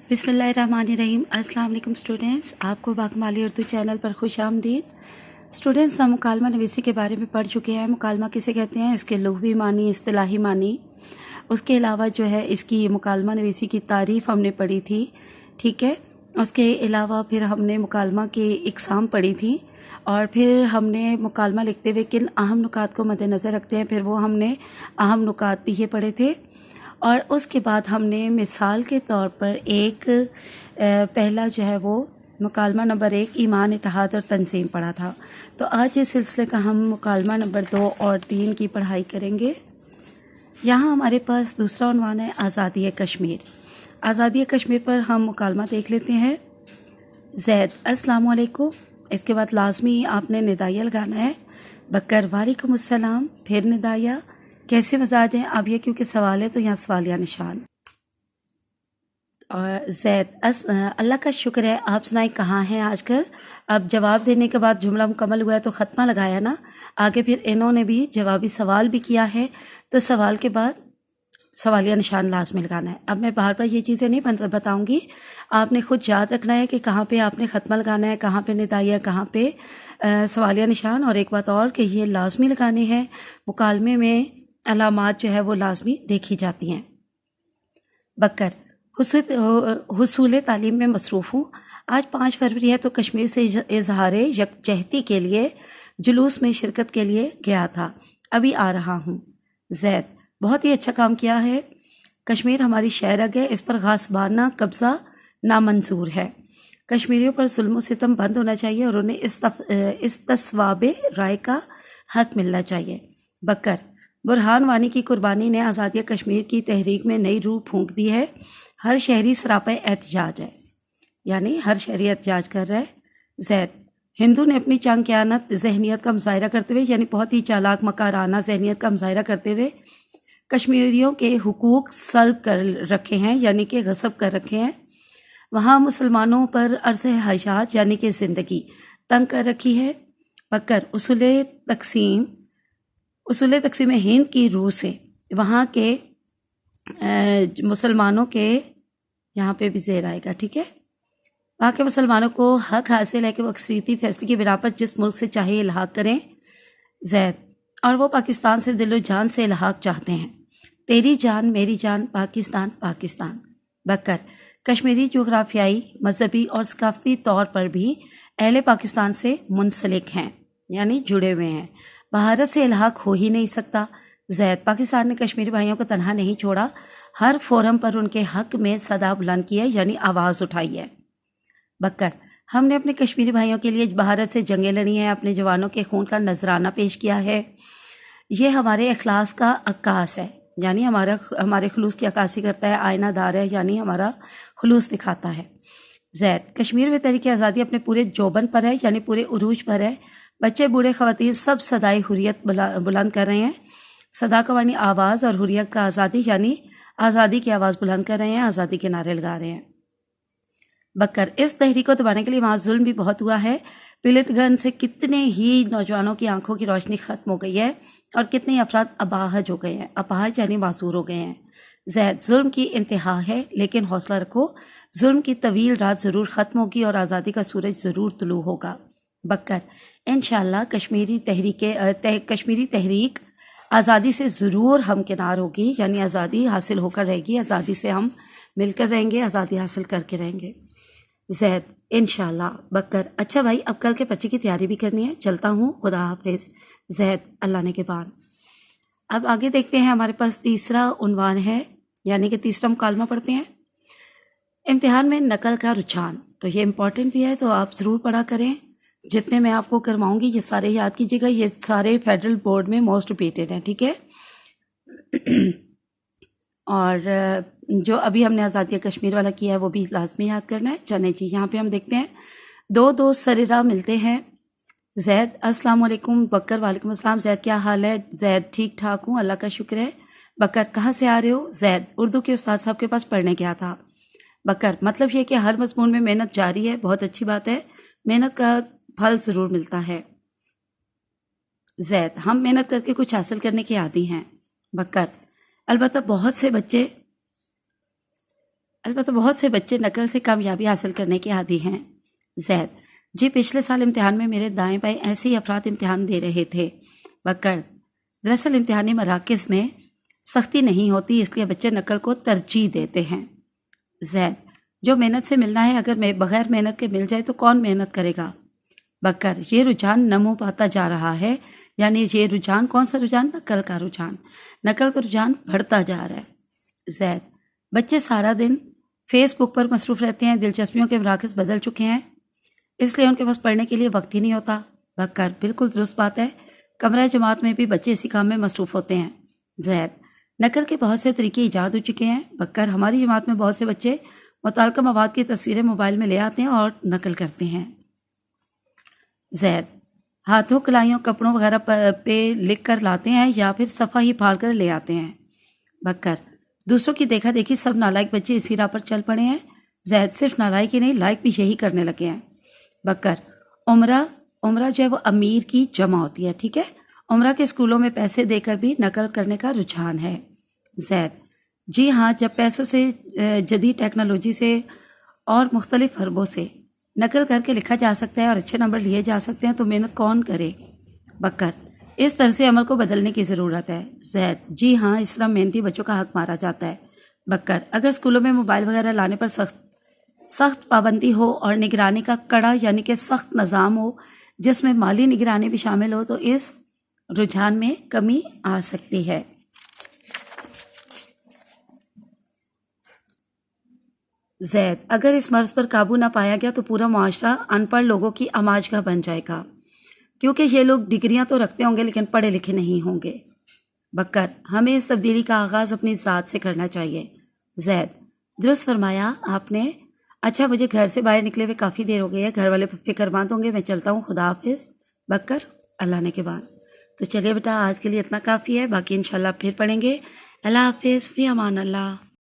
बिस्मिल्लाहिर्रहमानिर्रहीम। अस्सलाम वालेकुम स्टूडेंट्स, आपको बाकमाली उर्दू चैनल पर खुश आमदीद। स्टूडेंट्स, हम मुकालमा नवीसी के बारे में पढ़ चुके हैं। मुकालमा किसे कहते हैं, इसके लुग़वी मानी, इस्तिलाही मानी। उसके अलावा जो है इसकी मुकालमा नवीसी की तारीफ़ हमने पढ़ी थी, ठीक है। उसके अलावा फिर हमने मुकालमा की इक़साम पढ़ी थी, और फिर हमने मुकालमा लिखते हुए किन अहम नुकात को मद्देनज़र रखते हैं, फिर वो हमने अहम नुकात भी ये पढ़े थे। और उसके बाद हमने मिसाल के तौर पर एक पहला जो है वो मुकालमा नंबर 1 ईमान, इत्तेहाद और तंज़ीम पढ़ा था। तो आज इस सिलसिले का हम मुकालमा नंबर 2 और 3 की पढ़ाई करेंगे। यहाँ हमारे पास दूसरा उन्वान है आज़ादी कश्मीर। आज़ादी कश्मीर पर हम मुकालमा देख लेते हैं। ज़ैद अस्सलामु अलैकुम, इसके बाद लाजमी आपने निदाया लगाना है। बकर वालेकुम अस्सलाम, फिर निदाया। कैसे मजाज हैं अब ये, क्योंकि सवाल है तो यहाँ सवालिया निशान। और ज़ैद अल्लाह का शुक्र है, आप सुनाई कहाँ हैं आजकल। अब जवाब देने के बाद जुमला मुकम्मल हुआ है तो ख़त्मा लगाया ना, आगे फिर इन्होंने भी जवाबी सवाल भी किया है, तो सवाल के बाद सवालिया निशान लाजमी लगाना है। अब मैं बार बार ये चीज़ें नहीं बताऊंगी, आपने खुद याद रखना है कि कहाँ पे आपने ख़त्मा लगाना है, कहाँ पे निदाया, कहाँ पे सवालिया निशान। और एक बात और कि ये लाजमी लगाने हैं, मुकालमे में अलामात जो है वो लाजमी देखी जाती हैं। बकर हुसूल तालीम में मसरूफ़ हूँ। आज 5 फरवरी है तो कश्मीर से इजहार यकजहती के लिए जुलूस में शिरकत के लिए गया था, अभी आ रहा हूँ। ज़ैद बहुत ही अच्छा काम किया है। कश्मीर हमारी शहरग है, इस पर गासबाना कब्ज़ा नामंजूर है। कश्मीरियों पर जुल्म सितम बंद होना चाहिए और उन्हें इस्तिस्वाबे राय का हक मिलना चाहिए। बकर बुरहान वानी की कुर्बानी ने आज़ादी कश्मीर की तहरीक में नई रूह फूंक दी है। हर शहरी सरापा एहतजाज है, यानी हर शहरी एहतजाज कर रहा है। ज़ैद हिंदू ने अपनी चांकियानत जहनीत का मुजाहरा करते हुए, यानी बहुत ही चालाक मकाराना जहनीत का मुजाहरा करते हुए कश्मीरियों के हुकूक सल्ब कर रखे हैं, यानी कि गसब कर रखे हैं। वहाँ मुसलमानों पर अर्ज़ हयात यानी कि ज़िंदगी तंग कर रखी है। बकर उसूल तकसीम हिंद की रूह से वहाँ के मुसलमानों के, यहाँ पे भी ज़ेर आएगा, ठीक है, वहाँ के मुसलमानों को हक हासिल है कि वो अक्सरीती फैसले की बिना पर जिस मुल्क से चाहे इल्हाक करें। ज़ैद और वो पाकिस्तान से दिलो जान से इल्हाक चाहते हैं। तेरी जान मेरी जान, पाकिस्तान पाकिस्तान। बकर कश्मीरी जोग्राफियाई, मजहबी और सकाफती तौर पर भी अहले पाकिस्तान से मुंसलिक हैं, यानी जुड़े हुए हैं। भारत से इल्हाक हो ही नहीं सकता। ज़ैद पाकिस्तान ने कश्मीरी भाइयों को तनहा नहीं छोड़ा, हर फोरम पर उनके हक में सदा बुलंद की है, यानी आवाज़ उठाई है। बकर हमने अपने कश्मीरी भाइयों के लिए भारत से जंगें लड़ी हैं, अपने जवानों के खून का नजराना पेश किया है। ये हमारे अखलास का अक्कास है, यानी हमारे खलूस की अक्कासी करता है, आयनादार है, यानी हमारा खलूस दिखाता है। ज़ैद कश्मीर में तहरीक आज़ादी अपने पूरे जोबन पर है, यानी पूरे उरूज पर है। बच्चे बूढ़े ख़वातीन सब सदाई हुर्रियत बुलंद कर रहे हैं। सदा का मानी आवाज़ और हुर्रियत का आज़ादी, यानी आज़ादी की आवाज़ बुलंद कर रहे हैं, आज़ादी के नारे लगा रहे हैं। बकर इस तहरीक को दबाने के लिए वहाँ जुल्म भी बहुत हुआ है। पिलेट गन से कितने ही नौजवानों की आंखों की रोशनी ख़त्म हो गई है और कितने ही अफराद अपाहज हो गए हैं, अपाहज यानी मासूर हो गए हैं। ज़ैद जुल्म की इंतहा है, लेकिन हौसला रखो, जुल्म की तवील रात ज़रूर ख़त्म होगी और आज़ादी का सूरज ज़रूर तुलू होगा। बकर इंशाअल्लाह कश्मीरी तहरीक आज़ादी से ज़रूर हमकिनार होगी, यानी आज़ादी हासिल होकर रहेगी, आज़ादी से हम मिलकर रहेंगे, आज़ादी हासिल करके रहेंगे। ज़ैद इंशाअल्लाह। बकर अच्छा भाई, अब कल के पर्चे की तैयारी भी करनी है, चलता हूँ, खुदा हाफिज़। ज़ैद अल्लाह ने के बाद। अब आगे देखते हैं, हमारे पास तीसरा उन्वान है, यानी कि तीसरा मुकालमा पढ़ते हैं। इम्तिहान में नकल का रुझान, तो ये इम्पॉर्टेंट भी है, तो आप ज़रूर पढ़ा करें। जितने मैं आपको करवाऊंगी ये सारे याद कीजिएगा, ये सारे फेडरल बोर्ड में मोस्ट रिपीटेड हैं, ठीक है। और जो अभी हमने आज़ादी कश्मीर वाला किया है वो भी लाजमी याद करना है। चले जी, यहाँ पे हम देखते हैं, दो दोस्त सरेरा मिलते हैं। ज़ैद अस्सलाम वालेकुम। बकर वालेकुम अस्सलाम। ज़ैद क्या हाल है। ज़ैद ठीक ठाक हूँ, अल्लाह का शुक्र है। बकर कहाँ से आ रहे हो। ज़ैद उर्दू के उस्ताद साहब के पास पढ़ने गया था। बकर मतलब ये कि हर मज़मून में मेहनत जारी है, बहुत अच्छी बात है, मेहनत का फल ज़रूर मिलता है। ज़ैद हम मेहनत करके कुछ हासिल करने के आदी हैं। बकर अलबत्ता बहुत से बच्चे البتہ بہت سے بچے نقل سے کامیابی حاصل کرنے کے عادی ہیں۔ زید: جی پچھلے سال امتحان میں میرے دائیں بائیں ایسے ہی افراد امتحان دے رہے تھے۔ بکر: دراصل امتحانی مراکز میں سختی نہیں ہوتی، اس لیے بچے نقل کو ترجیح دیتے ہیں۔ زید: جو محنت سے ملنا ہے اگر میں بغیر محنت کے مل جائے تو کون محنت کرے گا؟ بکر: یہ رجحان نمو پاتا جا رہا ہے، یعنی یہ رجحان کون سا رجحان؟ نقل کا رجحان۔ نقل کا رجحان بڑھتا جا رہا ہے۔ زید: بچے سارا دن فیس بک پر مصروف رہتے ہیں، دلچسپیوں کے مراکز بدل چکے ہیں، اس لیے ان کے پاس پڑھنے کے لیے وقت ہی نہیں ہوتا۔ بکر: بالکل درست بات ہے، کمرہ جماعت میں بھی بچے اسی کام میں مصروف ہوتے ہیں۔ زید: نقل کے بہت سے طریقے ایجاد ہو چکے ہیں۔ بکر: ہماری جماعت میں بہت سے بچے متعلقہ مواد کی تصویریں موبائل میں لے آتے ہیں اور نقل کرتے ہیں۔ زید: ہاتھوں، کلائیوں، کپڑوں وغیرہ پہ لکھ کر لاتے ہیں یا پھر صفحہ ہی پھاڑ کر لے آتے ہیں۔ بکر: دوسروں کی دیکھا دیکھی سب نالائق بچے اسی راہ پر چل پڑے ہیں۔ زید: صرف نالائق ہی نہیں، لائق بھی یہی کرنے لگے ہیں۔ بکر: عمرہ جو ہے وہ امیر کی جمع ہوتی ہے، ٹھیک ہے؟ عمرہ کے اسکولوں میں پیسے دے کر بھی نقل کرنے کا رجحان ہے۔ زید: جی ہاں، جب پیسوں سے، جدید ٹیکنالوجی سے اور مختلف حربوں سے نقل کر کے لکھا جا سکتا ہے اور اچھے نمبر لیے جا سکتے ہیں تو محنت کون کرے؟ بکر: اس طرز عمل کو بدلنے کی ضرورت ہے۔ زید: جی ہاں، اس طرح محنتی بچوں کا حق مارا جاتا ہے۔ بکر: اگر اسکولوں میں موبائل وغیرہ لانے پر سخت پابندی ہو اور نگرانی کا کڑا یعنی کہ سخت نظام ہو جس میں مالی نگرانی بھی شامل ہو تو اس رجحان میں کمی آ سکتی ہے۔ زید: اگر اس مرض پر قابو نہ پایا گیا تو پورا معاشرہ ان پڑھ لوگوں کی آماج کا بن جائے گا، کیونکہ یہ لوگ ڈگریاں تو رکھتے ہوں گے لیکن پڑھے لکھے نہیں ہوں گے۔ بکر: ہمیں اس تبدیلی کا آغاز اپنی ذات سے کرنا چاہیے۔ زید: درست فرمایا آپ نے۔ اچھا، مجھے گھر سے باہر نکلے ہوئے کافی دیر ہو گئی ہے، گھر والے فکر مند ہوں گے، میں چلتا ہوں، خدا حافظ۔ بکر: اللہ نے کے بعد تو چلیے بیٹا، آج کے لیے اتنا کافی ہے، باقی انشاءاللہ پھر پڑھیں گے۔ اللہ حافظ، فی امان اللہ۔